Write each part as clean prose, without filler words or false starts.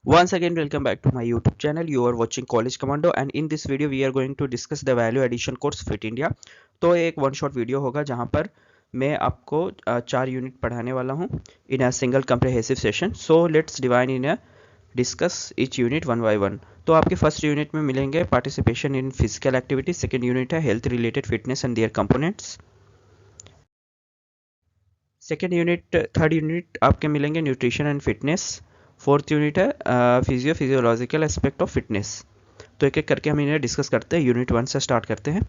Once again, welcome back to my YouTube channel. You are watching College Commando, and in this video we are going to discuss the value addition course Fit India. तो एक one shot video होगा जहां पर मैं आपको 4 unit पढ़ाने वाला हूं in a single comprehensive session. So let's divine in a discuss each unit one by one. तो आपके फर्स्ट यूनिट में मिलेंगे participation in physical activity. Second unit है health related fitness and their components. Second unit third unit आपके मिलेंगे nutrition and fitness. Fourth unit है physiological aspect of fitness. तो एक एक करके हम इन्हें डिस्कस करते हैं. यूनिट वन से स्टार्ट करते हैं.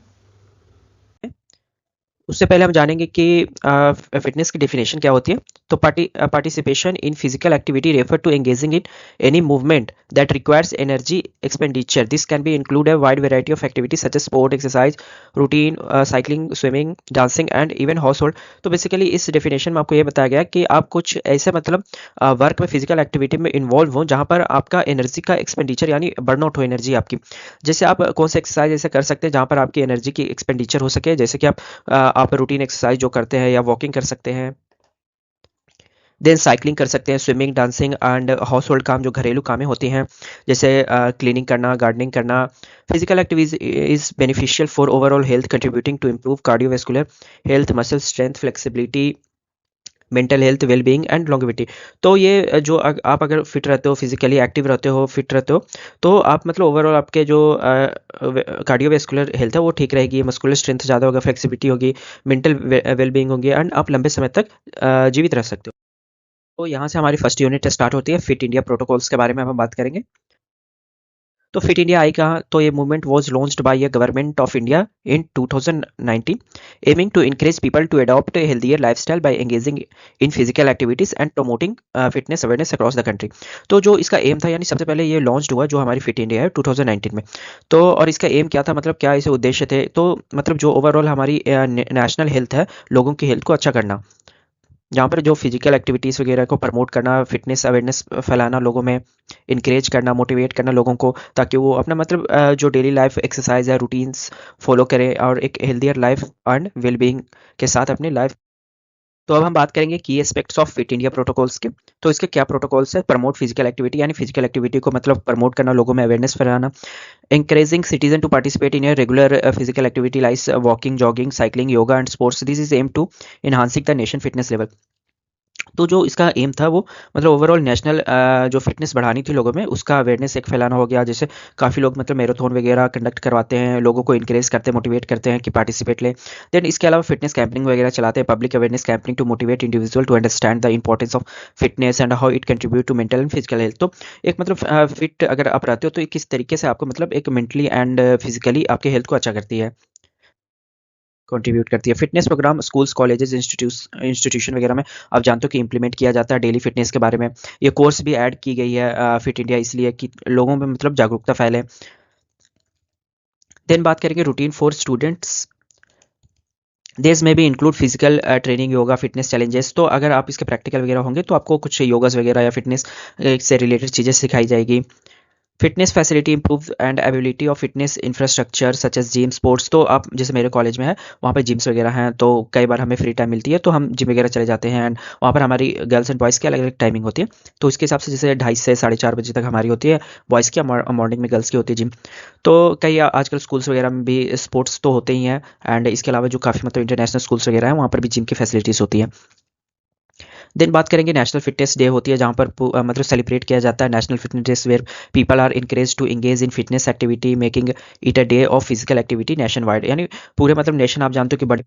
उससे पहले हम जानेंगे कि फिटनेस की डेफिनेशन क्या होती है. तो participation in physical activity refer to engaging in any movement that requires energy expenditure. This can be include a wide variety of activities such as sport, exercise, routine, cycling, swimming, dancing and even household. तो basically इस definition में आपको ये बताया गया कि आप कुछ ऐसे मतलब वर्क में फिजिकल एक्टिविटी में इन्वॉल्व हो जहाँ पर आपका एनर्जी का एक्सपेंडिचर यानी बर्न आउट हो एनर्जी आपकी. जैसे आप कौन सा एक्सरसाइज ऐसे कर सकते हैं जहाँ पर आपकी एनर्जी की एक्सपेंडिचर हो सके. जैसे कि आप रूटीन एक्सरसाइज जो करते हैं या वॉकिंग कर सकते हैं, देन साइकिलिंग कर सकते हैं, swimming, dancing and house hold काम जो घरेलू कामें होती हैं जैसे क्लीनिंग करना, गार्डनिंग करना. Physical activities is beneficial for overall health, contributing to improve cardiovascular health, muscle strength, flexibility, mental health, wellbeing and longevity. तो ये जो आप अगर फिट रहते हो, फिजिकली एक्टिव रहते हो, फिट रहते हो, तो आप मतलब ओवरऑल आपके जो कार्डियोवैस्कुलर हेल्थ है वो ठीक रहेगी, मस्कुलर स्ट्रेंथ ज़्यादा होगा, फ्लेक्सिबिलिटी होगी, मेंटल वेलबींग होगी एंड आप लंबे समय तक जीवित रह सकते हो. तो यहाँ से हमारी फर्स्ट यूनिट स्टार्ट होती है. फिट इंडिया प्रोटोकॉल्स के बारे में हम बात करेंगे. तो फिट इंडिया आई कहाँ? तो ये movement was launched by the government of India in 2019 aiming to encourage people to adopt a healthier lifestyle by engaging in physical activities and promoting fitness awareness across the country. तो जो इसका M था यानी सबसे पहले ये launched हुआ जो हमारी फिट इंडिया है 2019 में. तो और इसका एम क्या था, मतलब क्या इसे उद्देश्य थे, तो मतलब जो ओवरऑल हमारी नेशनल हेल्थ है, लोगों की हेल्थ को अच्छा करना, जहाँ पर जो फिजिकल एक्टिविटीज़ वगैरह को प्रमोट करना, फिटनेस अवेयरनेस फैलाना, लोगों में इनक्रेज करना, मोटिवेट करना लोगों को, ताकि वो अपना मतलब जो डेली लाइफ एक्सरसाइज है, रूटीन्स फॉलो करें और एक हेल्दियर लाइफ एंड वेलबींग के साथ अपनी लाइफ. तो अब हम बात करेंगे की aspects of fit India protocols के. तो इसके क्या प्रोटोकॉल्स है? प्रमोट फिजिकल एक्टिविटी यानी फिजिकल एक्टिविटी को मतलब प्रमोट करना, लोगों में अवेयरनेस फैलाना. encouraging citizen to participate in a regular physical activity like walking, jogging, cycling, yoga and sports. This is aimed to enhancing the nation fitness level. तो जो इसका एम था वो मतलब ओवरऑल नेशनल जो फिटनेस बढ़ानी थी लोगों में, उसका अवेयरनेस एक फैलाना हो गया. जैसे काफ़ी लोग मतलब मैराथन वगैरह कंडक्ट करवाते हैं, लोगों को इनक्रेज करते हैं, मोटिवेट करते हैं कि पार्टिसिपेट लें. देन इसके अलावा फिटनेस कैंपिंग वगैरह चलाते हैं, public awareness campaign to motivate individual to understand the importance of fitness and how it contribute to mental and physical health. तो एक मतलब फिट अगर आप रहते हो तो किस तरीके से आपको मतलब एक मेंटली एंड फिजिकली आपके हेल्थ को अच्छा करती है, कंट्रीब्यूट करती है. Fitness program schools, colleges, institution वगैरह में आप जानते हो कि इंप्लीमेंट किया जाता है डेली फिटनेस के बारे में. ये कोर्स भी ऐड की गई है फिट इंडिया इसलिए कि लोगों में मतलब जागरूकता फैले. देन बात करेंगे रूटीन फॉर स्टूडेंट्स. दिस में भी include physical training, yoga, fitness challenges. तो अगर आप इसके प्रैक्टिकल वगैरह होंगे तो आपको कुछ योगास वगैरह या फिटनेस से रिलेटेड चीज़ें सिखाई जाएगी. Fitness facility improve and availability of fitness infrastructure such as gym, sports. तो आप जैसे मेरे कॉलेज में है, वहाँ पे जिम्स वगैरह हैं, तो कई बार हमें फ्री टाइम मिलती है तो हम जिम वगैरह चले जाते हैं. एंड वहाँ पर हमारी गर्ल्स एंड बॉयज़ की अलग अलग टाइमिंग होती है. तो इसके हिसाब से जैसे 2:30 से 4:30 बजे तक हमारी होती है बॉयज़ की, मॉर्निंग में गर्ल्स की होती है जिम. तो कई आजकल स्कूल्स वगैरह में भी स्पोर्ट्स तो होते ही हैं. एंड इसके अलावा जो काफ़ी मतलब इंटरनेशनल स्कूल्स वगैरह हैं वहाँ पर भी जिम की फैसिलिटीज़ होती है. देन बात करेंगे नेशनल फिटनेस डे होती है जहाँ पर मतलब सेलिब्रेट किया जाता है national fitness day where people are encourage to engage in fitness activity making it a day of physical activity nationwide. यानी पूरे मतलब नेशन आप जानते हो कि बड़े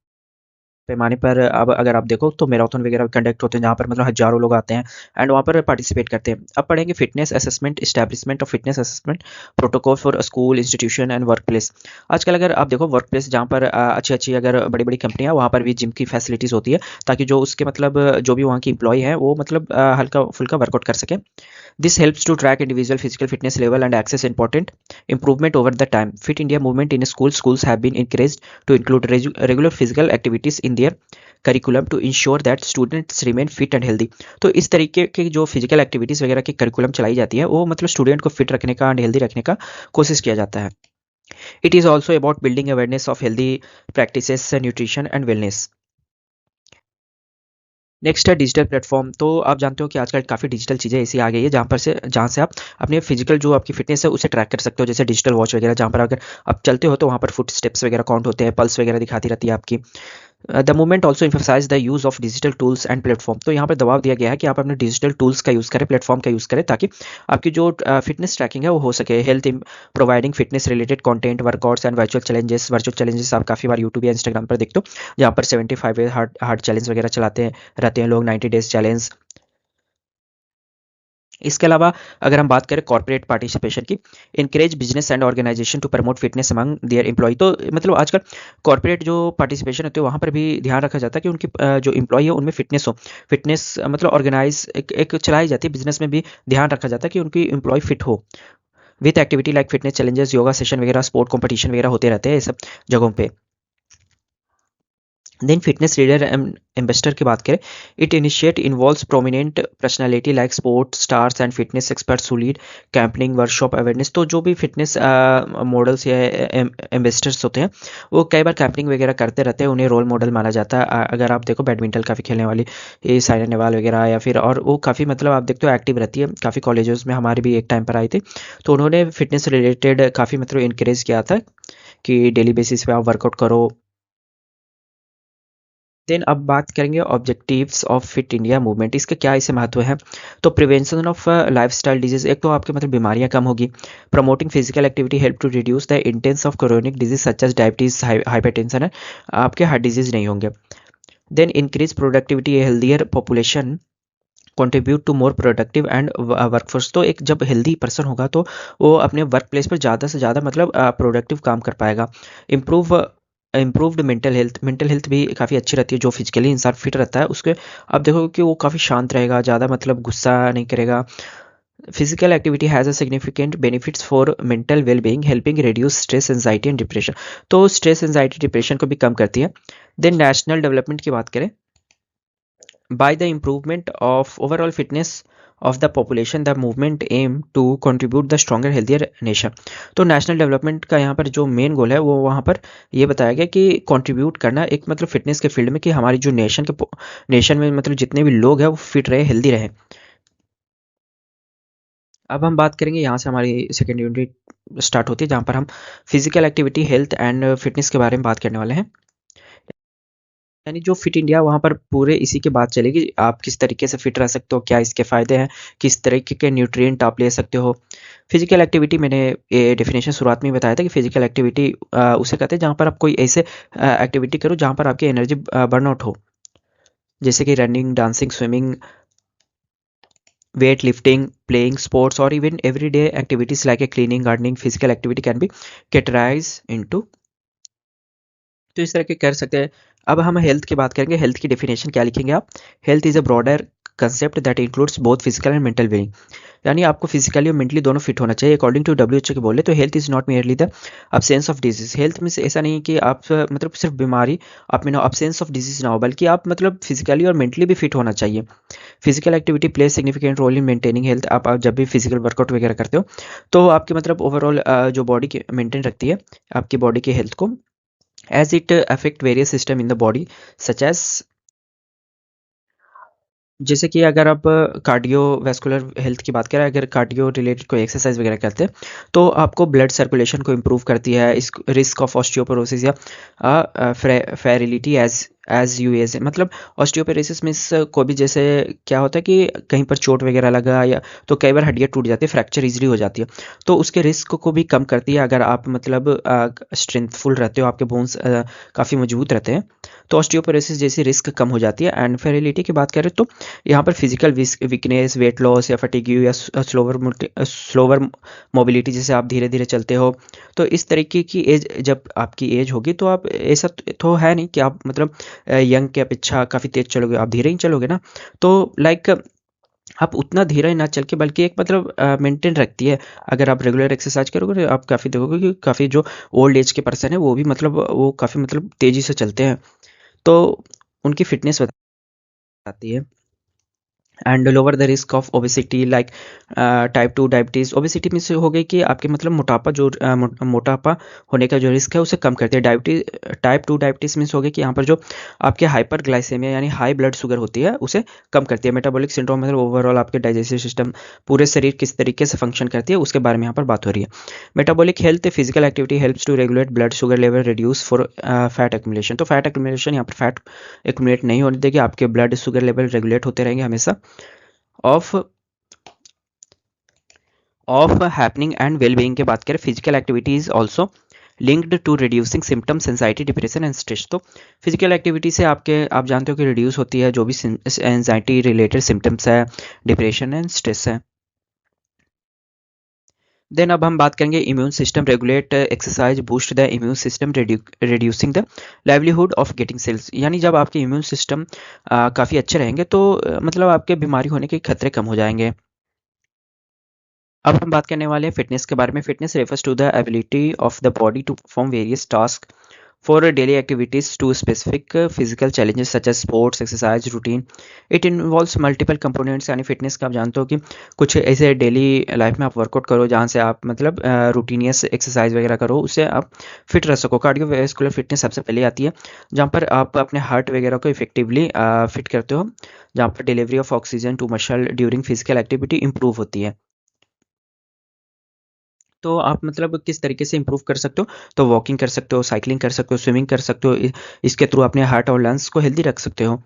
पैमाने पर अब अगर आप देखो तो मैराथन वगैरह कंडक्ट होते हैं जहाँ पर मतलब हजारों लोग आते हैं एंड वहाँ पर पार्टिसिपेट करते हैं. अब पढ़ेंगे fitness assessment, establishment of fitness assessment protocol for school, institution and work place. आजकल अगर आप देखो वर्क प्लेस जहाँ पर अच्छी अच्छी अगर बड़ी बड़ी कंपनियाँ, वहाँ पर भी जिम की फैसिलिटीज़ होती है ताकि जो उसके मतलब जो भी वहाँ की एम्प्लॉय है वो मतलब हल्का फुल्का वर्कआउट कर सके. This helps to track individual physical fitness level and access important improvement over the time. Fit India movement in schools have been encouraged to include regular physical activities in their curriculum to ensure that students remain fit and healthy. तो इस तरीके की जो physical activities वगैरह की curriculum चलाई जाती है वो मतलब स्टूडेंट को फिट रखने का एंड हेल्दी रखने का कोशिश किया जाता है. It is also about building awareness of healthy practices, nutrition and wellness. Next है डिजिटल प्लेटफॉर्म। तो आप जानते हो कि आजकल काफ़ी डिजिटल चीज़ें ऐसी आ गई है जहाँ से आप अपने फिजिकल जो आपकी फिटनेस है उसे ट्रैक कर सकते हो, जैसे डिजिटल वॉच वगैरह, जहाँ पर अगर आप चलते हो तो वहाँ पर फुट स्टेप्स वगैरह काउंट होते हैं, पल्स वगैरह दिखाती रहती है आपकी। The movement also emphasize the use of digital tools and platform. तो यहाँ पर दबाव दिया गया है कि आप अपने डिजिटल टूल्स का यूज़ करें, प्लेटफॉर्म का यूज़ करें, ताकि आपकी जो फिटनेस ट्रैकिंग है वो हो सके। Health providing fitness related content, workouts and virtual challenges आप काफ़ी बार यूट्यूब या इंस्टाग्राम पर देखते हो, जहाँ पर 75 हार्ड चैलेंज वगैरह चलाते हैं रहते हैं लोग, 90 डेज चैलेंज। इसके अलावा अगर हम बात करें कॉर्पोरेट पार्टिसिपेशन की, encourage business and organization to promote fitness among their employ. तो मतलब आजकल कॉर्पोरेट जो पार्टिसिपेशन होते हैं वहाँ पर भी ध्यान रखा जाता है कि उनकी जो एम्प्लॉय है उनमें फिटनेस हो। फिटनेस मतलब ऑर्गेनाइज एक चलाई जाती है, बिजनेस में भी ध्यान रखा जाता है कि उनकी एम्प्लॉय फिट हो। With activity like fitness challenges, yoga session वगैरह, स्पोर्ट कॉम्पिटिशन वगैरह होते रहते हैं ये सब जगहों पे। देन फिटनेस लीडर एम्बेसडर की बात करें, it initiate involves prominent personality like sports stars and fitness experts who lead campaigning workshop awareness. तो जो भी फिटनेस मॉडल्स या एम्बेसडर्स होते हैं वो कई बार कैंपेनिंग वगैरह करते रहते हैं, उन्हें रोल मॉडल माना जाता है। अगर आप देखो बैडमिंटन काफ़ी खेलने वाली ये साइना नेहवाल वगैरह, या फिर और वो काफ़ी मतलब आप देखते हो एक्टिव रहती है, काफ़ी कॉलेजेस में हमारे भी एक टाइम पर आई थी। तो उन्होंने फिटनेस रिलेटेड काफ़ी मतलब इनक्रेज किया था कि डेली बेसिस पे आप वर्कआउट करो। देन अब बात करेंगे objectives of fit India movement, इसके क्या इसे महत्व है। तो प्रिवेंशन ऑफ लाइफस्टाइल डिजीज, एक तो आपके मतलब बीमारियां कम होगी। Promoting physical activity help to reduce the intense of chronic disease such as diabetes, hypertension है, आपके हार्ट डिजीज नहीं होंगे। Then increase productivity, a healthier population contribute to more productive and workforce. तो एक जब हेल्दी पर्सन होगा तो वो अपने वर्क प्लेस पर ज़्यादा से ज़्यादा मतलब प्रोडक्टिव काम कर पाएगा। इम्प्रूव इम्प्रूव्ड मेंटल हेल्थ भी काफ़ी अच्छी रहती है। जो फिजिकली इंसान फिट रहता है उसके आप देखोगे कि वो काफ़ी शांत रहेगा, ज़्यादा मतलब गुस्सा नहीं करेगा। Physical activity has a significant benefits for mental well being, helping reduce stress anxiety and depression. तो स्ट्रेस एंजाइटी डिप्रेशन को भी कम करती है। देन नेशनल डेवलपमेंट की बात करें, by the improvement of overall fitness of the population the movement aim to contribute the stronger healthier nation। तो national development का यहाँ पर जो मेन गोल है वो वहाँ पर ये बताया गया कि कंट्रीब्यूट करना एक मतलब फिटनेस के फील्ड में, कि हमारी जो नेशन में मतलब जितने भी लोग हैं वो फिट रहे, हेल्दी रहे। अब हम बात करेंगे, यहाँ से हमारी सेकेंड यूनिट स्टार्ट होती है जहाँ पर हम physical activity health and fitness के बारे में बात करने वाले हैं। यानी जो फिट इंडिया वहाँ पर पूरे इसी की बात चलेगी, आप किस तरीके से फिट रह सकते हो, क्या इसके फ़ायदे हैं, किस तरीके के न्यूट्रिएंट आप ले सकते हो। फिजिकल एक्टिविटी मैंने ये डेफिनेशन शुरुआत में ही बताया था कि फिजिकल एक्टिविटी उसे कहते हैं जहाँ पर आप कोई ऐसे एक्टिविटी करो जहाँ पर आपकी एनर्जी बर्न आउट हो, जैसे कि running, dancing, swimming, weight lifting, playing sports और even everyday activities like a cleaning, gardening. Physical activity can be categorize into, तो इस तरह के कर सकते हैं। अब हम हेल्थ की बात करेंगे, हेल्थ की डेफिनेशन क्या लिखेंगे आप। Health is a broader concept that includes both physical and mental being. यानी आपको फिजिकली और मेंटली दोनों फिट होना चाहिए। अकॉर्डिंग टू डब्ल्यूएचओ के बोले तो health is not merely the absence of disease. Health में ऐसा नहीं कि आप मतलब सिर्फ बीमारी आप में अब्सेंस ऑफ डिजीज ना हो, बल्कि आप मतलब फिजिकली और मेंटली भी फिट होना चाहिए। Physical activity play significant role in maintaining health. आप जब भी फिजिकल वर्कआउट वगैरह करते हो तो आपके मतलब ओवरऑल जो बॉडी की मेंटेन रखती है आपकी बॉडी की हेल्थ को, as it affect various system in the body such as, जैसे कि अगर आप कार्डियोवैस्कुलर हेल्थ की बात करें, अगर कार्डियो रिलेटेड कोई एक्सरसाइज वगैरह करते हैं तो आपको ब्लड सर्कुलेशन को इम्प्रूव करती है। इस रिस्क ऑफ ऑस्टियोपोरोसिस या फेरिलिटी एज यू एज, मतलब ऑस्टियोपोरोसिस में को भी जैसे क्या होता है कि कहीं पर चोट वगैरह लगा या तो कई बार हड्डियाँ टूट जाती है, फ्रैक्चर इजीली हो जाती है, तो उसके रिस्क को भी कम करती है। अगर आप मतलब स्ट्रेंथफुल रहते हो, आपके बोन्स काफ़ी मजबूत रहते हैं, तो ऑस्टियोपोरोसिस जैसी रिस्क कम हो जाती है। एंड फेरिलिटी की बात करें तो यहाँ पर फिजिकल वीकनेस, वेट लॉस या फटीग्यू या स्लोवर मोबिलिटी, जैसे आप धीरे धीरे चलते हो, तो इस तरीके की एज जब आपकी एज होगी तो आप ऐसा तो है नहीं कि आप मतलब यंग के अपेक्षा काफ़ी तेज चलोगे, आप धीरे ही चलोगे ना। तो लाइक आप उतना धीरे ना चल के बल्कि एक मतलब मेंटेन रखती है। अगर आप रेगुलर एक्सरसाइज करोगे तो आप काफ़ी देखोगे कि काफ़ी जो ओल्ड एज के पर्सन है वो भी मतलब वो काफ़ी मतलब तेज़ी से चलते हैं, तो उनकी फिटनेस बताती है। And lower the risk of obesity like type 2 diabetes. Obesity में से हो गई कि आपके मतलब मोटापा जो मोटापा होने का जो रिस्क है उसे कम करती है। डायबिटीज टाइप 2 डायबिटीज़ मीन्स हो गई कि यहाँ पर जो आपके हाइपर ग्लाइसेमिया यानी हाई ब्लड शुगर होती है उसे कम करती है। मेटाबॉलिक सिंड्रोम मतलब ओवरऑल आपके डाइजेस्टिव सिस्टम पूरे शरीर किस तरीके से फंक्शन करती है उसके बारे में यहाँ पर बात हो रही है। Metabolic health physical activity helps to regulate blood sugar level reduce for fat accumulation. तो फैट एक्यूमुलेशन यहाँ पर फैट एक्यूमुलेट नहीं होने देगी, आपके ब्लड शुगर लेवल रेगुलेट होते रहेंगे हमेशा। Of happening and well being की बात करें, physical activity is also linked to reducing symptoms anxiety depression and stress. तो फिजिकल एक्टिविटी से आप जानते हो कि रिड्यूस होती है जो भी एंजाइटी रिलेटेड सिम्टम्स है, डिप्रेशन एंड स्ट्रेस है। देन अब हम बात करेंगे immune system regulate exercise boost the immune system reducing the livelihood of getting cells. यानी जब आपके इम्यून सिस्टम काफ़ी अच्छे रहेंगे तो मतलब आपके बीमारी होने के खतरे कम हो जाएंगे। अब हम बात करने वाले हैं फिटनेस के बारे में। Fitness refers to the ability of the body to perform various task for daily activities to specific physical challenges such as sports exercise routine. It involves multiple components. यानी फिटनेस का आप जानते हो कि कुछ ऐसे डेली लाइफ में आप वर्कआउट करो जहाँ से आप मतलब रूटीनियस एक्सरसाइज वगैरह करो, उससे आप फिट रह सको। कार्डियोवैस्कुलर फिटनेस सबसे पहले आती है जहाँ पर आप अपने हार्ट वगैरह को इफेक्टिवली फिट करते हो, जहाँ पर delivery of oxygen to muscle during physical activity improve होती है। तो आप मतलब किस तरीके से इंप्रूव कर सकते हो, तो वॉकिंग कर सकते हो, साइकिलिंग कर सकते हो, स्विमिंग कर सकते हो। इसके थ्रू अपने हार्ट और लंग्स को हेल्दी रख सकते हो।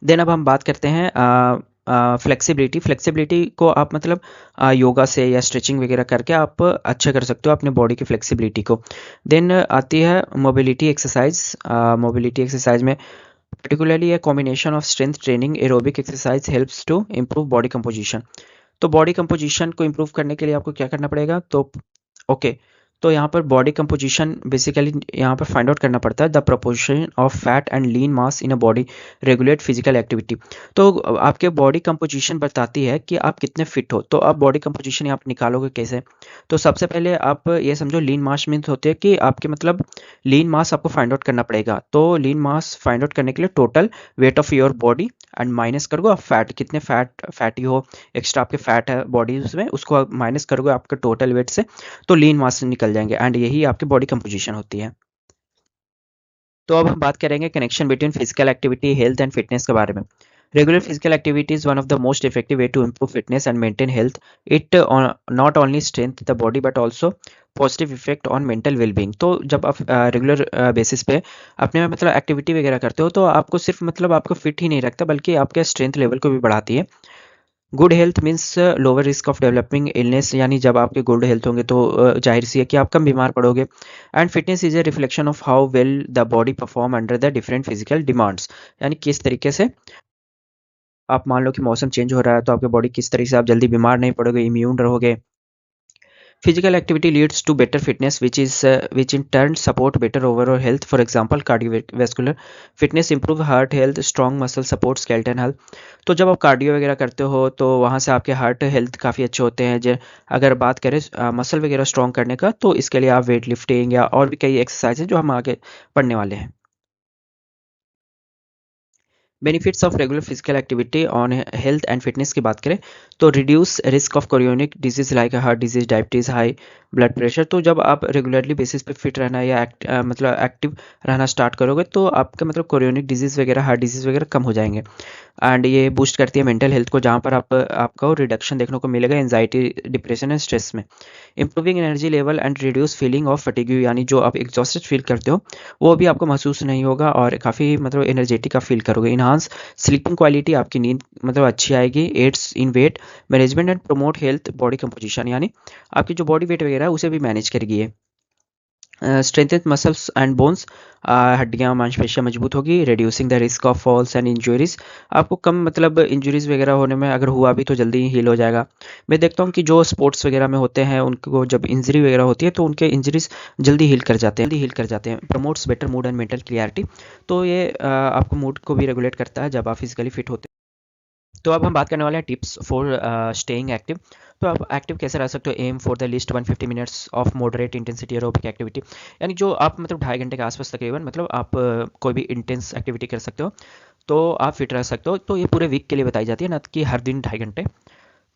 देन अब हम बात करते हैं फ्लेक्सिबिलिटी। फ्लेक्सिबिलिटी को आप मतलब योगा से या स्ट्रेचिंग वगैरह करके आप अच्छा कर सकते हो अपने बॉडी की फ्लेक्सिबिलिटी को। देन आती है मोबिलिटी एक्सरसाइज। मोबिलिटी एक्सरसाइज में particularly a combination of strength training aerobic exercise helps to improve body composition। तो बॉडी कंपोजिशन को इम्प्रूव करने के लिए आपको क्या करना पड़ेगा, तो ओके तो यहाँ पर बॉडी कंपोजिशन बेसिकली यहाँ पर फाइंड आउट करना पड़ता है the proportion of fat and lean mass in a body regulate physical activity. तो आपके बॉडी कंपोजिशन बताती है कि आप कितने फिट हो। तो आप बॉडी कंपोजिशन यहाँ पर निकालोगे कैसे, तो सबसे पहले आप ये समझो लीन मास मीन्स होते हैं कि आपके मतलब लीन मास आपको फाइंड आउट करना पड़ेगा। तो लीन मास फाइंड आउट करने के लिए total weight of your body and minus करोगे आप फैट, कितने फैटी हो, एक्स्ट्रा आपके फैट है बॉडी में उसको आप माइनस करोगे आपके टोटल वेट से, तो लीन मास निकल जाएंगे एंड यही आपकी बॉडी कंपोजिशन होती है। तो अब हम बात करेंगे connection between physical activity health and fitness के बारे में। Regular physical activity is one of the most effective way to improve fitness and maintain health. It not only strength the body but also positive effect on mental wellbeing. तो जब आप regular basis पे अपने मतलब activity वगैरह करते हो तो आपको सिर्फ मतलब आपको फिट ही नहीं रखता बल्कि आपके स्ट्रेंथ लेवल को भी बढ़ाती है। Good health means lower risk of developing illness. यानी जब आपके गुड हेल्थ होंगे तो जाहिर सी है कि आप कम बीमार पड़ोगे। And fitness is a reflection of how well the body perform under the different physical demands. यानी किस तरीके से आप मान लो कि मौसम चेंज हो रहा है तो आपकी बॉडी किस तरीके से आप जल्दी बीमार नहीं पड़ोगे, इम्यून रहोगे। Physical activity leads to better fitness, which in turn support better overall health. For example, cardiovascular fitness improve heart health, strong muscle support skeleton health। तो जब आप कार्डियो वगैरह करते हो तो वहाँ से आपके हार्ट हेल्थ काफ़ी अच्छे होते हैं। अगर बात करें मसल वगैरह स्ट्रॉन्ग करने का तो इसके लिए आप वेट लिफ्टिंग या और भी कई एक्सरसाइज है जो हम आगे पढ़ने वाले हैं। Benefits of regular physical activity on health and fitness की बात करें तो reduce risk of chronic disease like heart disease, diabetes, high blood pressure. तो जब आप रेगुलरली बेसिस पे फिट रहना या मतलब एक्टिव रहना स्टार्ट करोगे तो आपका मतलब क्रोनिक डिजीज वगैरह हार्ट डिजीज वगैरह कम हो जाएंगे। एंड ये बूस्ट करती है मेंटल हेल्थ को जहाँ पर आपको रिडक्शन देखने को मिलेगा एंजाइटी डिप्रेशन एंड स्ट्रेस में। Improving energy level and reduce feeling of fatigue. यानी जो आप एग्जॉस्टेड फील करते हो वो भी आपको महसूस नहीं होगा और काफ़ी मतलब एनर्जेटिक आप फील करोगे। इन्हांस स्लीपिंग क्वालिटी, आपकी नींद मतलब अच्छी आएगी। Aids in weight management and promote health body composition. यानी आपकी जो बॉडी वेट वगैरह है उसे भी मैनेज करेगी ये। स्ट्रेंथन मसल्स एंड बोन्स, हड्डियाँ मांसपेशियाँ मजबूत होगी। Reducing the risk of falls and injuries, आपको कम मतलब इंजरीज वगैरह होने में अगर हुआ भी तो जल्दी ही हील हो जाएगा। मैं देखता हूँ कि जो स्पोर्ट्स वगैरह में होते हैं उनको जब इंजरी वगैरह होती है तो उनके इंजरीज जल्दी हील कर जाते हैं। Promotes better mood and mental clarity. तो ये आपको मूड को भी रेगुलेट करता है जब आप फिजिकली फिट होते हैं। तो अब हम बात करने वाले हैं टिप्स फॉर स्टेइंग एक्टिव। तो आप एक्टिव कैसे रह सकते हो? Aim for the least 150 minutes of moderate intensity aerobic activity, यानी जो आप मतलब 2.5 घंटे के आसपास तकरीबन मतलब आप कोई भी इंटेंस एक्टिविटी कर सकते हो तो आप फिट रह सकते हो। तो ये पूरे वीक के लिए बताई जाती है, ना कि हर दिन 2.5 घंटे।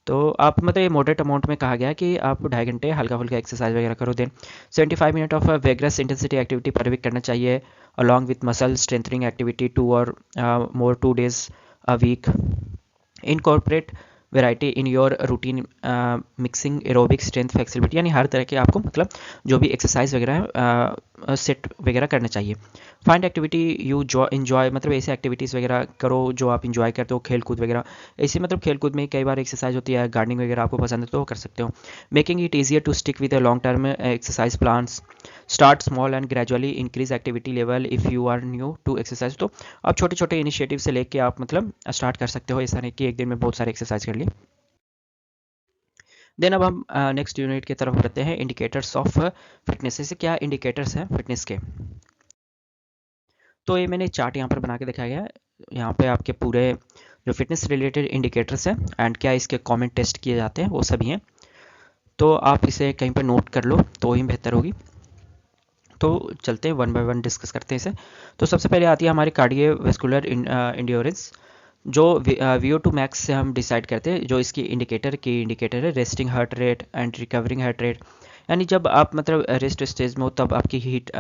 तो आप मतलब ये मॉडरेट अमाउंट में कहा गया है कि आप 2.5 घंटे हल्का फुल्का एक्सरसाइज वगैरह करो। Then 75 minute of vigorous intensity activity per week करना चाहिए, along with muscle strengthening activity 2 days a week. Incorporate variety in your routine, mixing aerobic strength flexibility, यानी हर तरह के आपको मतलब जो भी एक्सरसाइज वगैरह है सेट वगैरह करना चाहिए। फाइंड एक्टिविटी यू जो इन्जॉय, मतलब ऐसे एक्टिविटीज़ वगैरह करो जो आप इन्जॉय करते हो, खेल कूद वगैरह। ऐसे मतलब खेल कूद में कई बार एक्सरसाइज होती है, गार्डनिंग वगैरह आपको पसंद है तो वो कर सकते हो। Making it easier to stick with long term exercise plans, start small and gradually increase activity level if you are new to exercise. तो आप छोटे छोटे इनिशिएटिव से लेके आप मतलब स्टार्ट कर सकते हो, ऐसा नहीं कि एक दिन में बहुत सारे एक्सरसाइज कर लिए। देन अब हम नेक्स्ट यूनिट की तरफ बढ़ते हैं, इंडिकेटर्स ऑफ फिटनेस। से क्या इंडिकेटर्स हैं फिटनेस के? तो ये मैंने चार्ट यहाँ पर बना के दिखाया गया है। यहाँ पे आपके पूरे जो फिटनेस रिलेटेड इंडिकेटर्स हैं एंड क्या इसके कॉमन टेस्ट किए जाते हैं वो सभी हैं। तो आप इसे कहीं पर नोट कर लो तो ही बेहतर होगी। तो चलते हैं वन बाय वन डिस्कस करते हैं इसे। तो सबसे पहले आती है हमारी कार्डियोवैस्कुलर इंड्योरेंस, जो VO2 मैक्स से हम डिसाइड करते हैं। जो इसकी इंडिकेटर है resting heart rate and recovering heart rate, यानी जब आप मतलब रेस्ट स्टेज में हो तब आपकी हीट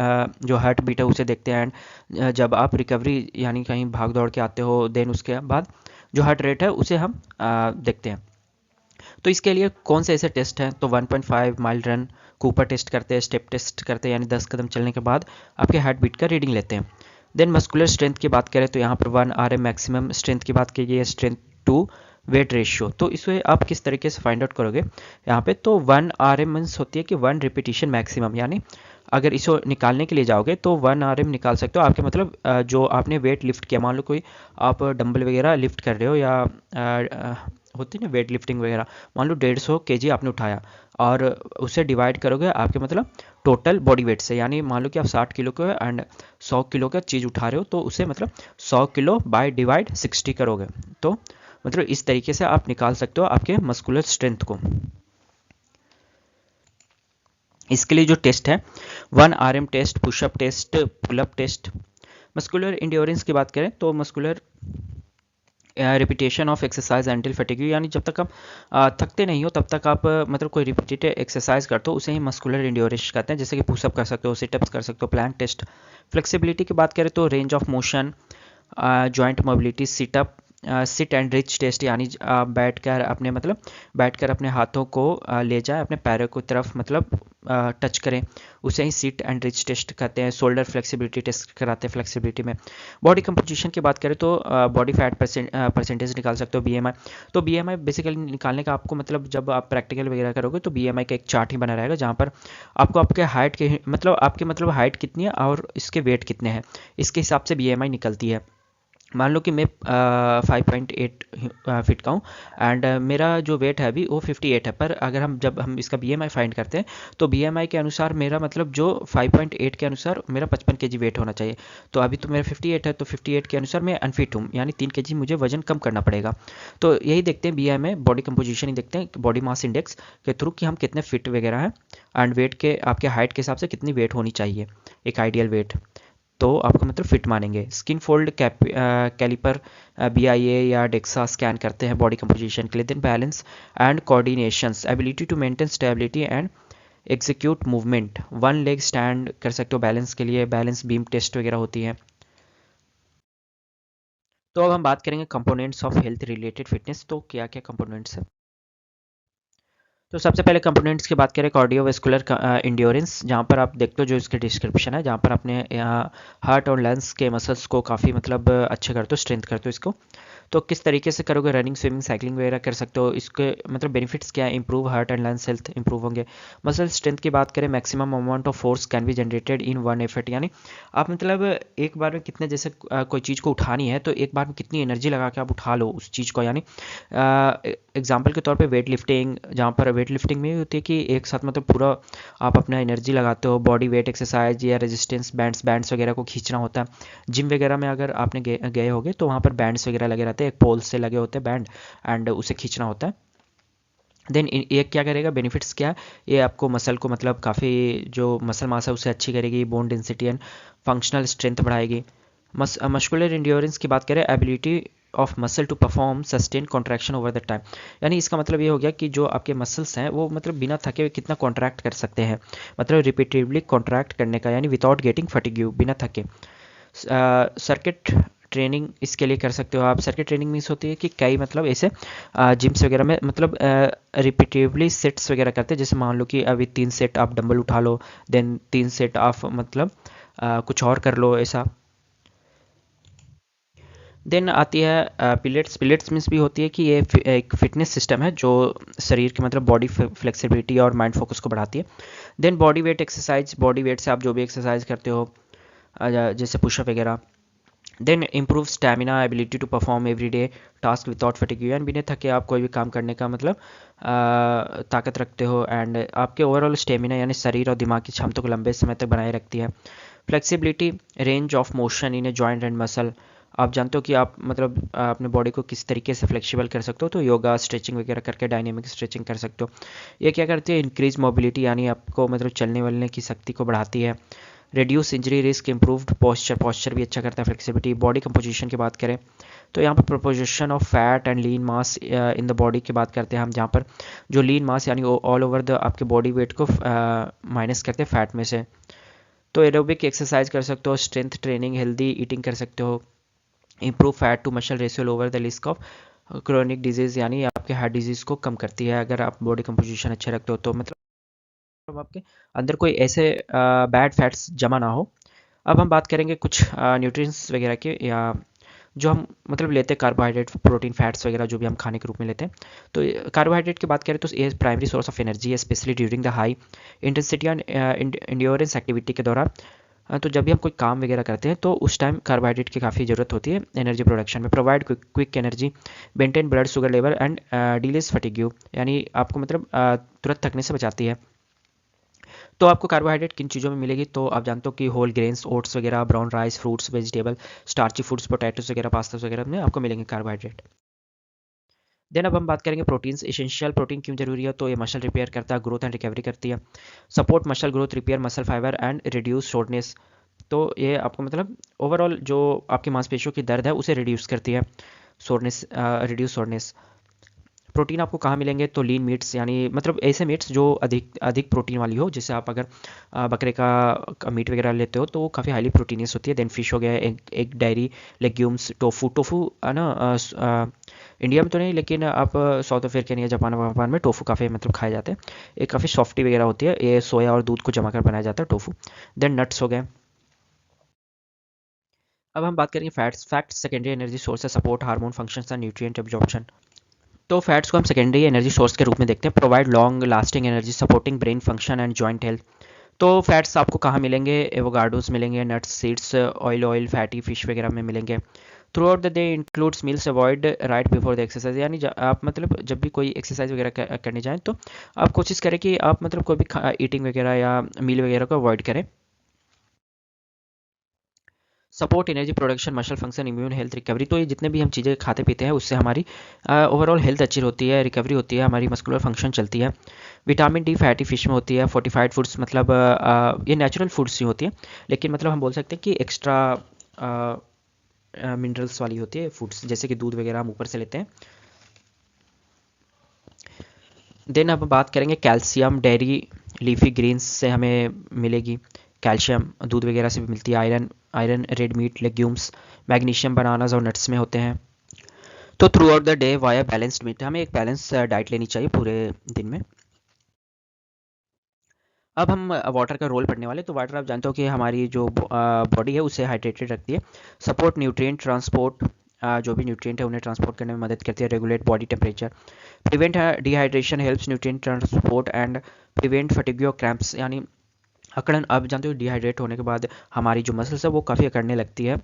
जो हार्ट बीट है उसे देखते हैं। एंड जब आप रिकवरी यानी कहीं भाग दौड़ के आते हो देन उसके बाद जो हार्ट रेट है उसे हम देखते हैं। तो इसके लिए कौन से ऐसे टेस्ट हैं? तो 1.5 माइल रन, कूपर टेस्ट करते हैं, स्टेप टेस्ट करते हैं, यानी 10 कदम चलने के बाद आपके हार्ट बीट का रीडिंग लेते हैं। देन मस्कुलर स्ट्रेंथ की बात करें तो यहाँ पर 1 RM मैक्सिमम स्ट्रेंथ की बात की गई है, स्ट्रेंथ टू वेट रेशियो। तो इसे आप किस तरीके से फाइंड आउट करोगे यहाँ पे? तो 1 RM मीन्स होती है कि 1 रिपीटिशन मैक्सिमम, यानी अगर इसको निकालने के लिए जाओगे तो 1 RM निकाल सकते हो। आपके मतलब जो आपने वेट लिफ्ट किया, मान लो कोई आप डंबल वगैरह लिफ्ट कर रहे हो या होती है ना वेट लिफ्टिंग वगैरह, मान लो 150 kg आपने उठाया और उसे डिवाइड करोगे आपके मतलब टोटल बॉडी वेट से, यानी मान लो कि आप 60 किलो का एंड 100 किलो का चीज़ उठा रहे हो तो उसे मतलब 100 किलो बाय डिवाइड 60 करोगे। तो मतलब इस तरीके से आप निकाल सकते हो आपके मस्कुलर स्ट्रेंथ को। इसके लिए जो टेस्ट है 1 RM test, pushup test, pullup test. Muscular endurance की बात करें तो muscular repetition of exercise until fatigue, यानी जब तक आप थकते नहीं हो तब तक आप मतलब कोई रिपीटेड एक्सरसाइज करते हो उसे ही मस्कुलर इंड्योरेंस कहते हैं। जैसे कि पुशअप कर सकते हो, सिटअप्स कर सकते हो, प्लैंक टेस्ट। फ्लेक्सिबिलिटी की बात करें तो range of motion, joint mobility, situp, sit and reach test, यानी बैठकर अपने मतलब बैठकर अपने हाथों को ले जाए अपने पैरों की तरफ मतलब टच करें, उसे ही सिट एंड रिच टेस्ट कहते हैं। शोल्डर फ्लेक्सिबिलिटी टेस्ट कराते हैं फ्लेक्सिबिलिटी में। बॉडी कंपोजिशन की बात करें तो बॉडी फैट परसेंटेज निकाल सकते हो, BMI। तो BMI बेसिकली निकालने का आपको मतलब जब आप प्रैक्टिकल वगैरह करोगे तो BMI का एक चार्ट ही बना रहेगा जहाँ पर आपको आपके हाइट के मतलब हाइट कितनी है और इसके वेट कितने हैं, इसके हिसाब से BMI निकलती है। मान लो कि मैं 5.8 फिट का हूँ एंड मेरा जो वेट है अभी वो 58 है, पर अगर जब हम इसका BMI फाइंड करते हैं तो BMI के अनुसार मेरा मतलब जो 5.8 के अनुसार मेरा 55 kg वेट होना चाहिए। तो अभी तो मेरा 58 है, तो 58 के अनुसार मैं अनफिट हूँ, यानी 3 kg मुझे वजन कम करना पड़ेगा। तो यही देखते हैं BMI, बॉडी कंपोजिशन ही देखते हैं बॉडी मास इंडेक्स के थ्रू कि हम कितने फिट वगैरह हैं एंड वेट के आपके हाइट के हिसाब से कितनी वेट होनी चाहिए, एक आइडियल वेट। तो आपको मतलब फिट मानेंगे। स्किन फोल्ड कैलिपर, BIA या डेक्सा स्कैन करते हैं बॉडी कंपोजिशन के लिए। Then balance and coordinations, ability to maintain stability and execute movement. One leg stand कर सकते हो बैलेंस के लिए, बैलेंस बीम टेस्ट वगैरह होती है। तो अब हम बात करेंगे components of health related fitness. तो क्या क्या कंपोनेंट्स है? तो सबसे पहले कंपोनेंट्स की बात करें कार्डियोवैस्कुलर इंड्योरेंस, जहाँ पर आप देखते हो जो इसके डिस्क्रिप्शन है, जहाँ पर अपने यहाँ हार्ट और लंग्स के मसल्स को काफ़ी मतलब अच्छे करते हो, स्ट्रेंथ करते हो इसको। तो किस तरीके से करोगे? रनिंग, स्विमिंग, साइकिलिंग वगैरह कर सकते हो। इसके मतलब बेनिफिट्स क्या है? Improve heart and lungs health improve होंगे। मसल स्ट्रेंथ की बात करें, maximum amount of force can be generated in one effort, यानी आप मतलब एक बार में कितने, जैसे कोई चीज़ को उठानी है तो एक बार में कितनी एनर्जी लगा के आप उठा लो उस चीज़ को, यानी एग्जाम्पल के तौर पे वेट लिफ्टिंग, जहाँ पर वेट लिफ्टिंग में होती है कि एक साथ मतलब पूरा आप अपना एनर्जी लगाते हो, बॉडी वेट एक्सरसाइज या रेजिस्टेंस बैंड्स वगैरह को खींचना होता है। जिम वगैरह में अगर आपने गए होगे तो वहाँ पर बैंड्स वगैरह लगे रहते होते हैं, एक पोल से लगे होते हैं बैंड, एंड उसे खींचना होता है। देन ये क्या करेगा, बेनिफिट्स क्या है, ये आपको मसल को मतलब काफ़ी जो मसल मास है उसे अच्छी करेगी, bone density and functional strength बढ़ाएगी। मस्कुलर इंड्योरेंस की बात करें, ability of muscle to perform sustain contraction over the time, यानी इसका मतलब ये हो गया कि जो आपके मसल्स हैं वो मतलब बिना थके हुए कितना कॉन्ट्रैक्ट कर सकते हैं, मतलब रिपीटेडली कॉन्ट्रैक्ट करने का, यानी विदाउट गेटिंग फटीग्यू, बिना थके। सर्किट ट्रेनिंग इसके लिए कर सकते हो आप। सर्किट ट्रेनिंग मीन्स होती है कि कई मतलब ऐसे जिम्स वगैरह में मतलब रिपीटेडली सेट्स वगैरह करते हैं, जैसे मान लो कि अभी 3 सेट आप डंबल उठा लो, देन 3 सेट आप मतलब कुछ और कर लो ऐसा। देन आती है पिलेट्स। पिलेट्स मीन्स भी होती है कि ये एक फिटनेस सिस्टम है जो शरीर के मतलब बॉडी फ्लेक्सिबिलिटी और माइंड फोकस को बढ़ाती है। Then body weight exercise, body weight से आप जो भी एक्सरसाइज करते हो जैसे पुशअप वगैरह। Then improve stamina, ability to perform everyday task without fatigue, यानी बिना थके आप कोई भी काम करने का मतलब ताकत रखते हो, एंड आपके ओवरऑल स्टेमिना यानी शरीर और दिमाग की क्षमता को लंबे समय तक बनाए रखती है। Flexibility, range of motion in a joint and muscle, आप जानते हो कि आप मतलब अपने बॉडी को किस तरीके से फ्लेक्सिबल कर सकते हो, तो योगा स्ट्रेचिंग वगैरह करके डायनेमिक स्ट्रेचिंग कर सकते हो। ये क्या करती है, इंक्रीज मोबिलिटी, यानी आपको मतलब चलने वलने की शक्ति को बढ़ाती है। Reduce injury risk, improved posture, posture भी अच्छा करता है। फ्लेक्सिबिलिटी, बॉडी कंपोजिशन की बात करें तो यहाँ पर proposition of fat and lean mass in the body की बात करते हैं हम, जहाँ पर जो लीन मास यानी ऑल ओवर द आपके बॉडी वेट को माइनस करते हैं फैट में से। तो एरोबिक एक्सरसाइज कर सकते हो, स्ट्रेंथ ट्रेनिंग, हेल्दी ईटिंग कर सकते हो। Improve fat to muscle ratio, lower the risk of chronic disease, यानी आपके हार्ट डिजीज़ को कम करती है अगर आप बॉडी कंपोजिशन अच्छे रखते हो, तो मतलब आपके अंदर कोई ऐसे बैड फैट्स जमा ना हो। अब हम बात करेंगे कुछ न्यूट्रिएंट्स वगैरह के, या जो हम मतलब लेते हैं कार्बोहाइड्रेट, प्रोटीन, फैट्स वगैरह जो भी हम खाने के रूप में लेते हैं। तो कार्बोहाइड्रेट की बात करें तो ये प्राइमरी सोर्स ऑफ एनर्जी है, specially during the high intensity and endurance activity के दौरान। तो जब भी हम कोई काम वगैरह करते हैं तो उस टाइम कार्बोहाइड्रेट की काफ़ी ज़रूरत होती है एनर्जी प्रोडक्शन में। Provide quick energy, maintain blood sugar level and delays fatigue, यानी आपको मतलब तुरंत थकने से बचाती है। तो आपको कार्बोहाइड्रेट किन चीज़ों में मिलेगी, तो आप जानते हो कि होल ग्रेन्स, ओट्स वगैरह, brown rice, fruits, vegetable, starchy foods, potatoes वगैरह, पास्ता वगैरह में आपको मिलेंगे कार्बोहाइड्रेट। देन अब हम बात करेंगे प्रोटीन्स। एसेंशियल प्रोटीन क्यों जरूरी है, तो ये मसल रिपेयर करता है, ग्रोथ एंड रिकवरी करती है, support muscle growth, repair muscle fibre and reduce shortness. तो ये आपको मतलब ओवरऑल जो आपकी मांसपेशियों की दर्द है उसे रिड्यूस करती है, सोरनेस, रिड्यूस सोरनेस। प्रोटीन आपको कहाँ मिलेंगे, तो लीन मीट्स, यानी मतलब ऐसे मीट्स जो अधिक अधिक प्रोटीन वाली हो, जैसे आप अगर बकरे का मीट वगैरह लेते हो तो वो काफ़ी हाईली प्रोटीनियस होती है। देन फिश हो गया, egg diary, legumes, tofu. Tofu है ना, इंडिया में तो नहीं लेकिन आप साउथ अफ्रीकन या जापान वापान में टोफू काफ़ी मतलब खाए जाते हैं। ये काफ़ी सॉफ्टी वगैरह होती है, ये सोया और दूध को जमा कर बनाया जाता है टोफू। देन नट्स हो गए। अब हम बात करेंगे fats. Fats secondary energy source है, support hormone functions and nutrient absorption. तो फैट्स को हम सेकेंडरी एनर्जी सोर्स के रूप में देखते हैं। Provide long lasting energy, supporting brain function and joint health. तो फैट्स आपको कहाँ मिलेंगे, एवोकाडोस मिलेंगे, nuts, seeds, oil fatty fish वगैरह में मिलेंगे। Through out the day includes meals, avoid right before the exercise, यानी आप मतलब जब भी कोई एक्सरसाइज वगैरह करने जाएं तो आप कोशिश करें कि आप मतलब कोई भी ईटिंग वगैरह या मील वगैरह को अवॉइड करें। Support energy production, muscle function, immune health, recovery. तो ये जितने भी हम चीज़ें खाते पीते हैं उससे हमारी ओवरऑल हेल्थ अच्छी होती है, रिकवरी होती है, हमारी मस्कुलर फंक्शन चलती है। विटामिन डी फैटी फिश में होती है। फोर्टिफाइड फूड्स मतलब ये नेचुरल फूड्स ही होती है, लेकिन मतलब हम बोल सकते हैं कि एक्स्ट्रा मिनरल्स वाली होती है फूड्स, जैसे कि दूध वगैरह हम ऊपर से लेते हैं। देन अब बात करेंगे कैल्शियम, डेयरी लीफी ग्रीन्स से हमें मिलेगी कैल्शियम, दूध वगैरह से भी मिलती है। Iron, iron red meat, legumes. Magnesium bananas और नट्स में होते हैं। तो throughout the day via balanced meat, हमें एक बैलेंस डाइट लेनी चाहिए पूरे दिन में। अब हम वाटर का रोल पढ़ने वाले। तो वाटर आप जानते हो कि हमारी जो बॉडी है उसे हाइड्रेटेड रखती है, सपोर्ट न्यूट्रिएंट ट्रांसपोर्ट, जो भी न्यूट्रिएंट है उन्हें ट्रांसपोर्ट करने में मदद करती है, regulate body temperature, prevent dehydration, helps nutrient transport and prevent fatigue और क्रैम्प्स, यानी अकड़न। आप जानते हो डिहाइड्रेट होने के बाद हमारी जो मसल्स है वो काफ़ी अकड़ने लगती है,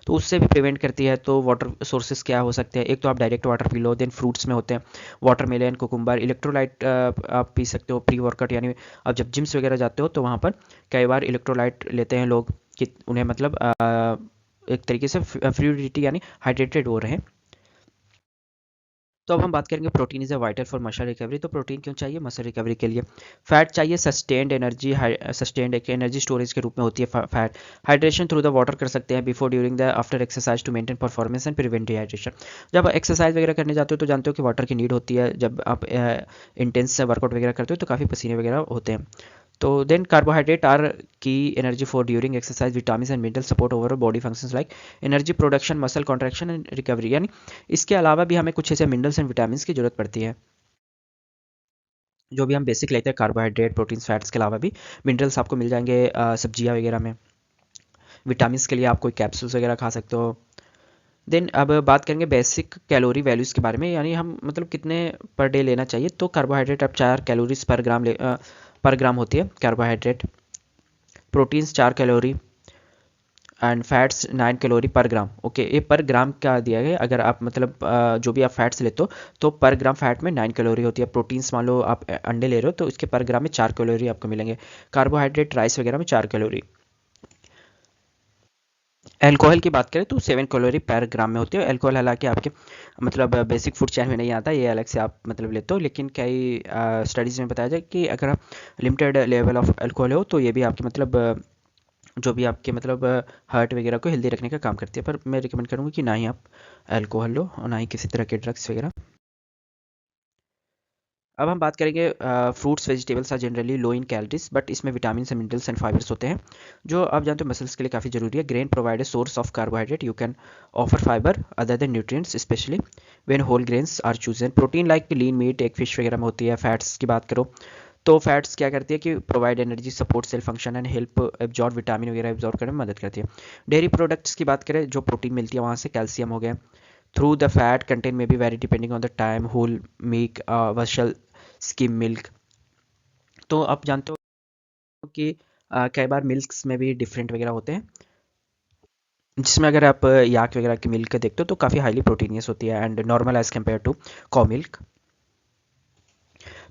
तो उससे भी प्रिवेंट करती है। तो वाटर सोर्सेज क्या हो सकते हैं, एक तो आप direct water P low. Then fruits में होते हैं वाटरमेलन, कुकुम्बर। इलेक्ट्रोलाइट आप पी सकते हो प्री वर्कआउट, यानी आप जब जिम्स वगैरह जाते हो तो वहाँ पर कई बार इलेक्ट्रोलाइट लेते हैं लोग कि उन्हें मतलब एक तरीके से फ्लूइडिटी यानी हाइड्रेटेड हो रहे हैं। तो अब हम बात करेंगे protein is a vital for muscle recovery. तो प्रोटीन क्यों चाहिए मसल रिकवरी के लिए? फैट चाहिए, सस्टेन्ड एनर्जी, सस्टेन्ड एक एनर्जी स्टोरेज के रूप में होती है fat. Hydration through the water कर सकते हैं before, during the, after exercise to maintain performance and prevent dehydration. जब एक्सरसाइज वगैरह करने जाते हो तो जानते हो कि वाटर की नीड होती है। जब आप इंटेंस वर्कआउट वगैरह करते हो तो काफ़ी पसीने वगैरह होते हैं। तो देन कार्बोहाइड्रेट आर की energy for during exercise, vitamin and mineral support over body functions like energy production, muscle contraction and recovery. यानी इसके अलावा भी हमें कुछ ऐसे मिनरल्स एंड विटामिन की जरूरत पड़ती है। जो भी हम बेसिक लेते हैं कार्बोहाइड्रेट, प्रोटीन, फैट्स के अलावा भी मिनरल्स आपको मिल जाएंगे सब्जियां वगैरह में। विटामिन के लिए आप कोई कैप्सूल्स वगैरह खा सकते हो। देन अब बात करेंगे बेसिक कैलोरी वैल्यूज़ के बारे में, यानी हम मतलब कितने पर डे लेना चाहिए। तो कार्बोहाइड्रेट अब 4 कैलोरीज पर ग्राम होती है carbohydrate. Proteins 4 calorie and fats 9 calorie पर ग्राम। ओके, ये पर ग्राम क्या दिया गया? अगर आप मतलब जो भी आप फैट्स लेते हो तो पर ग्राम फैट में 9 कैलोरी होती है। प्रोटीन्स मान लो आप अंडे ले रहे हो तो इसके पर ग्राम में 4 कैलोरी आपको मिलेंगे। कार्बोहाइड्रेट राइस वगैरह में 4 कैलोरी। अल्कोहल की बात करें तो 7 कैलोरी पर ग्राम में होती है। अल्कोहल हालांकि आपके मतलब बेसिक फूड चैन में नहीं आता, ये अलग से आप मतलब लेते हो, लेकिन कई स्टडीज़ में बताया जाए कि अगर आप लिमिटेड लेवल ऑफ अल्कोहल हो तो ये भी आपके मतलब जो भी आपके मतलब हार्ट वगैरह को हेल्दी रखने का काम करती है। पर मैं रिकमेंड करूँगा कि ना ही आप अल्कोहल लो और ना ही किसी तरह के ड्रग्स वगैरह। अब हम बात करेंगे fruits vegetables are generally low in calories, but इसमें vitamin and minerals and fibres होते हैं जो आप जानते हो मसल्स के लिए काफ़ी जरूरी है। Grain provide a source of carbohydrate, you can offer fibre other than nutrients specially when whole grains are chosen. Protein like lean meat, egg, fish वगैरह में होती है। फैट्स की बात करो तो फैट्स क्या करती है कि provide energy, support cell function and help absorb, vitamin वगैरह एब्जॉर्ब करने में मदद करती है। डेयरी प्रोडक्ट्स की बात करें जो प्रोटीन मिलती है वहाँ से कैल्शियम हो गया। थ्रू द फैट कंटेंट में भी vary depending on the time, whole milk, वशल, स्किम मिल्क। तो आप जानते हो कि कई बार मिल्क्स में भी डिफरेंट वगैरह होते हैं, जिसमें अगर आप याक वगैरह की मिल्क देखते हो तो काफ़ी हाईली प्रोटीनियस होती है and normal as compared to cow milk.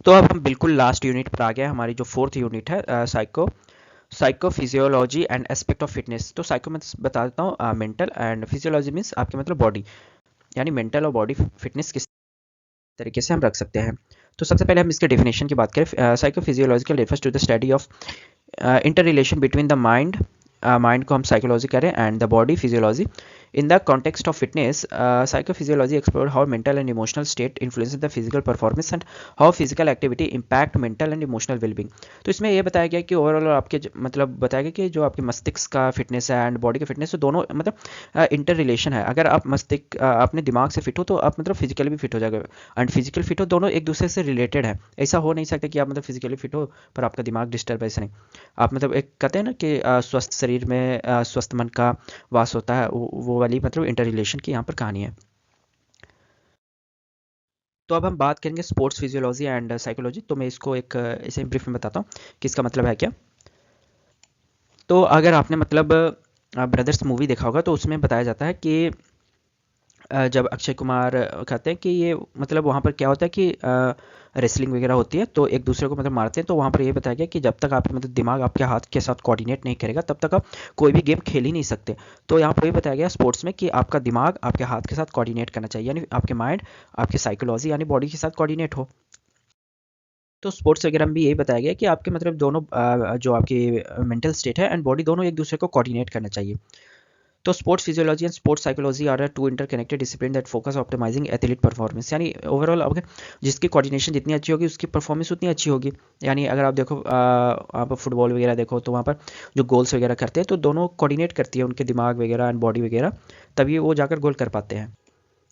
तो अब हम बिल्कुल लास्ट यूनिट पर आ गए, हमारी जो फोर्थ यूनिट है psychophysiology and aspect of fitness. तो साइको मैं बता देता हूँ मेंटल, एंड फिजियोलॉजी मीन्स आपके मतलब बॉडी, यानी मेंटल और बॉडी फिटनेस किस तरीके से हम रख सकते हैं। तो सबसे पहले हम इसके डेफिनेशन की बात करें। Psychophysiological refers to the study of inter relation between the mind, mind को हम साइकोलॉजी करें, and the body physiology. In the context of fitness, psychophysiology explore how mental and emotional state influences the physical performance and how physical activity impact mental and emotional wellbeing. तो इसमें यह बताया गया कि overall आपके मतलब बताया गया कि जो आपके मस्तिष्क का फिटनेस है एंड बॉडी का फिटनेस, तो दोनों मतलब इंटर रिलेशन है। अगर आप मस्तिष्क अपने दिमाग से फिट हो तो आप मतलब फिजिकली भी फिट हो जाएगा, एंड फिजिकल फिट हो, दोनों एक दूसरे से रिलेटेड है। ऐसा हो नहीं सकता कि आप मतलब फिजिकली फिट हो पर आपका दिमाग डिस्टर्ब, ऐसा नहीं। आप मतलब एक कहते हैं ना कि स्वस्थ शरीर में स्वस्थ मन का वास होता है, वो वाली मतलब इंटर रिलेशन की यहाँ पर कहानी है। तो अब हम बात करेंगे स्पोर्ट्स फिजियोलॉजी एंड साइकोलॉजी। तो मैं इसको एक ऐसे ब्रीफ में बताता हूँ कि इसका मतलब है क्या। तो अगर आपने मतलब ब्रदर्स मूवी देखा होगा तो उसमें बताया जाता है कि जब अक्षय कुमार कहते हैं कि ये मतलब वहाँ पर क्या होता है कि रेसलिंग वगैरह होती है तो एक दूसरे को मतलब मारते हैं, तो वहाँ पर ये बताया गया कि जब तक आप मतलब दिमाग आपके हाथ के साथ कोऑर्डिनेट नहीं करेगा तब तक आप कोई भी गेम खेल ही नहीं सकते। तो यहाँ पर ये बताया गया स्पोर्ट्स में कि आपका दिमाग आपके हाथ के साथ कोऑर्डिनेट करना चाहिए, यानी आपके माइंड आपके साइकोलॉजी यानी बॉडी के साथ कोऑर्डिनेट हो। तो स्पोर्ट्स वगैरह में भी यही बताया गया कि आपके मतलब दोनों जो आपकी मेंटल स्टेट है एंड बॉडी, दोनों एक दूसरे को कोऑर्डिनेट करना चाहिए। तो sports physiology and sports psychology are two interconnected discipline that focus optimising athlete performance. यानी ओवरऑल अगर जिसकी कोऑर्डिनेशन जितनी अच्छी होगी उसकी परफॉर्मेंस उतनी अच्छी होगी। यानी अगर आप देखो आप फुटबॉल वगैरह देखो तो वहाँ पर जो गोल्स वगैरह करते हैं तो दोनों कोऑर्डिनेट करती है, उनके दिमाग वगैरह एंड बॉडी वगैरह, तभी वो जाकर गोल कर पाते हैं।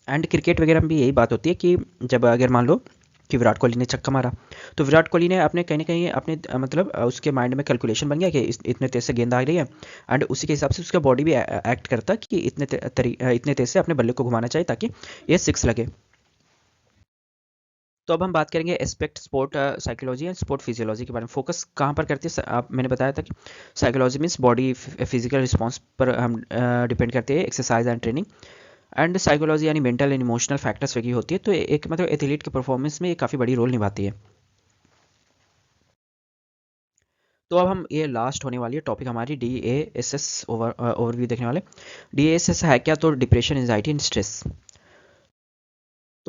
एंड क्रिकेट वगैरह में भी यही बात होती है कि जब अगर मान लो कि विराट कोहली ने छक्का मारा तो विराट कोहली ने अपने कहीं ना कहीं अपने मतलब उसके माइंड में कैलकुलेशन बन गया कि इतने तेज से गेंद आ रही है, एंड उसी के हिसाब से उसका बॉडी भी एक्ट करता कि इतने तेज से अपने बल्ले को घुमाना चाहिए ताकि ये सिक्स लगे। तो अब हम बात करेंगे aspect sport psychology and sport physiology के बारे में। फोकस कहाँ पर करती है? आप मैंने बताया था कि psychology means body physical response पर हम डिपेंड करते हैं, exercise and training. And psychology यानी मेंटल एंड इमोशनल फैक्टर्स वगैरह होती है। तो एक मतलब एथलीट के परफॉर्मेंस में ये काफ़ी बड़ी रोल निभाती है। तो अब हम ये लास्ट होने वाली है टॉपिक हमारी DASS ओवरव्यू देखने वाले। DASS है क्या? तो डिप्रेशन, एंजाइटी एंड स्ट्रेस।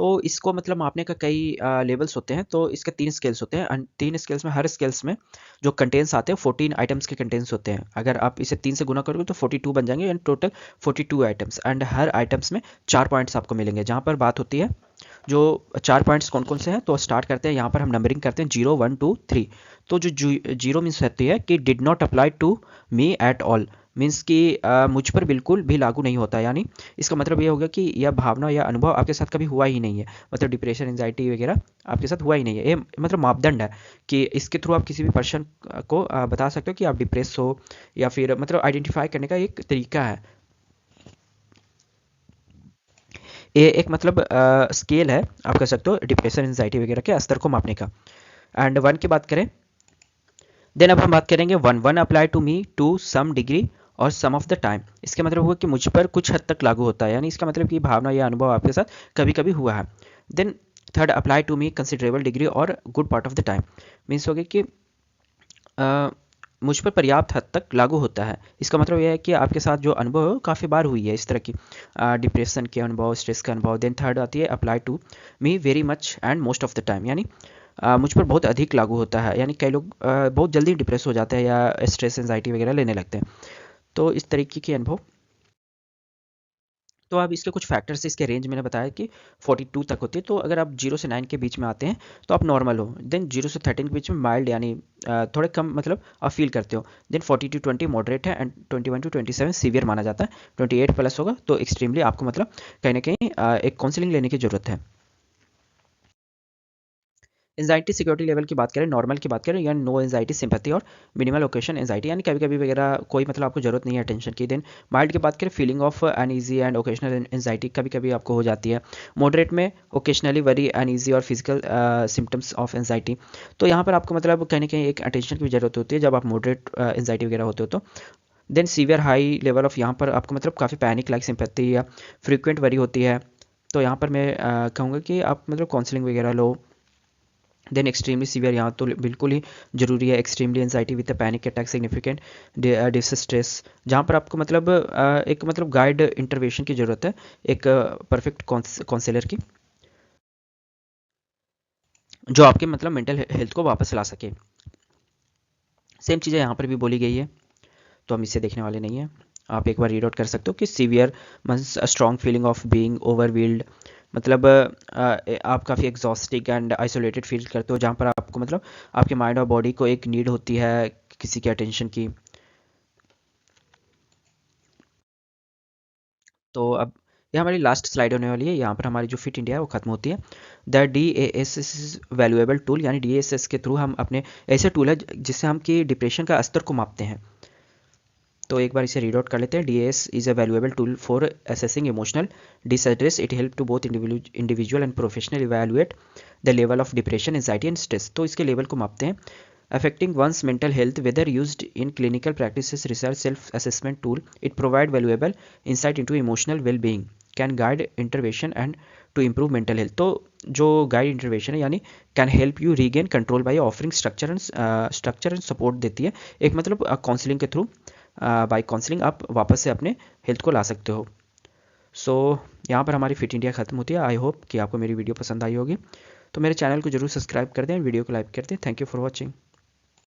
तो इसको मतलब मापने का कई लेवल्स होते हैं। तो इसके 3 स्केल्स होते हैं, 3 स्केल्स में हर स्केल्स में जो कंटेंट्स आते हैं 14 आइटम्स के कंटेंट्स होते हैं। अगर आप इसे 3 से गुना करोगे तो 42 बन जाएंगे, and total 42 items, and her items में 4 पॉइंट्स आपको मिलेंगे। जहाँ पर बात होती है जो 4 पॉइंट्स कौन कौन से हैं, तो स्टार्ट करते हैं यहाँ पर हम नंबरिंग करते हैं 0 1 2 3। तो जो 0 मीन्स रहती है कि did not apply to me at all, means कि मुझ पर बिल्कुल भी लागू नहीं होता, यानी इसका मतलब ये होगा कि यह भावना या अनुभव आपके साथ कभी हुआ ही नहीं है, मतलब डिप्रेशन एंजाइटी वगैरह आपके साथ हुआ ही नहीं है। ये मतलब मापदंड है कि इसके थ्रू आप किसी भी पर्सन को बता सकते हो कि आप डिप्रेस हो, या फिर मतलब आइडेंटिफाई करने का एक तरीका है। ये एक मतलब स्केल है, आप कह सकते हो डिप्रेशन एंजाइटी वगैरह के स्तर को मापने का। एंड 1 की बात करें, देन अब हम बात करेंगे 1 apply to me to some degree और सम ऑफ द टाइम। इसका मतलब हुआ कि मुझ पर कुछ हद तक लागू होता है, यानी इसका मतलब कि भावना या अनुभव आपके साथ कभी कभी हुआ है। Then 3 apply to me considerable degree और good part of the time, means हो गया कि मुझ पर पर्याप्त हद तक लागू होता है। इसका मतलब यह है कि आपके साथ जो अनुभव है काफ़ी बार हुई है इस तरह की डिप्रेशन के अनुभव, स्ट्रेस का अनुभव। देन 3 आती है apply to me very much and most of the time, यानी मुझ पर बहुत अधिक लागू होता है, यानी कई लोग बहुत जल्दी डिप्रेस हो जाते हैं या स्ट्रेस एंजाइटी वगैरह लेने लगते हैं। तो इस तरीके के अनुभव। तो अब इसके कुछ फैक्टर्स, इसके रेंज मैंने बताया कि 42 तक होती है। तो अगर आप 0 से 9 के बीच में आते हैं तो आप नॉर्मल हो। देन 0 से 13 के बीच में माइल्ड, यानी थोड़े कम मतलब आप फील करते हो। देन 40 टू 20 मॉडरेट है, एंड 21 टू 27 सीवियर माना जाता है। 28 प्लस होगा तो एक्सट्रीमली आपको मतलब कहीं ना कहीं एक काउंसलिंग लेने की जरूरत है। एंजाइटी सिक्योरिटी लेवल की बात करें, नॉर्मल की बात करें, यानी नो एंजाइटी सिंपैथी और मिनिमल ओकेशन एंजाइटी, यानी कभी कभी वगैरह कोई मतलब आपको जरूरत नहीं है टेंशन की। देन माइल्ड की बात करें, feeling of uneasy and occasional anxiety, कभी कभी आपको हो जाती है। मॉडरेट में ओकेशनली वरी अनईजी और फिजिकल सिम्टम्स ऑफ एंजाइटी। तो यहाँ पर आपको मतलब कहीं ना कहीं एक अटेंशन की जरूरत होती है जब आप मॉडरेट एंजाइटी वगैरह होते हो तो। Then severe high level of, यहाँ पर आपको मतलब काफ़ी पैनिक लाइक सिंपैथी या फ्रीक्वेंट वरी होती है। तो यहाँ पर मैं कहूँगा कि आप मतलब काउंसलिंग वगैरह लो। देन एक्सट्रीमली सीवियर, यहाँ तो बिल्कुल ही जरूरी है। Extremely anxiety with panic attack, significant distress, जहाँ पर आपको मतलब एक मतलब गाइड इंटरवेंशन की ज़रूरत है, एक परफेक्ट काउंसलर की, जो आपके मतलब मेंटल हेल्थ को वापस ला सके। सेम चीज़ें यहाँ पर भी बोली गई है, तो हम इसे देखने वाले नहीं हैं। आप एक बार रीड आउट कर सकते हो कि severe means a strong feeling of being overwhelmed, मतलब आप काफ़ी एग्जॉस्टिक एंड आइसोलेटेड फील करते हो, जहाँ पर आपको मतलब आपके माइंड और बॉडी को एक नीड होती है किसी की अटेंशन की। तो अब ये हमारी लास्ट स्लाइड होने वाली है, यहाँ पर हमारी जो फिट इंडिया है वो खत्म होती है। द DASS वैल्यूएबल टूल, यानी DASS के थ्रू हम अपने ऐसे टूल है जिससे हम कि डिप्रेशन का स्तर को मापते हैं। तो एक बार इसे रीड आउट कर लेते हैं। DAS is a valuable tool for assessing emotional distress. It help to both individual and professional evaluate the level of depression, anxiety and stress. तो इसके लेवल को मापते हैं। Affecting one's mental health, whether used in clinical practices, research, self-assessment tool, it provide valuable insight into emotional well-being, can guide intervention and to improve mental health। तो जो guide intervention है यानी can help you regain control by offering structure and support देती है, एक मतलब counselling के through. Bye counselling आप वापस से अपने हेल्थ को ला सकते हो। सो यहाँ पर हमारी फिट इंडिया खत्म होती है। आई होप कि आपको मेरी वीडियो पसंद आई होगी। तो मेरे चैनल को जरूर सब्सक्राइब कर दें, वीडियो को लाइक कर दें। Thank you for watching.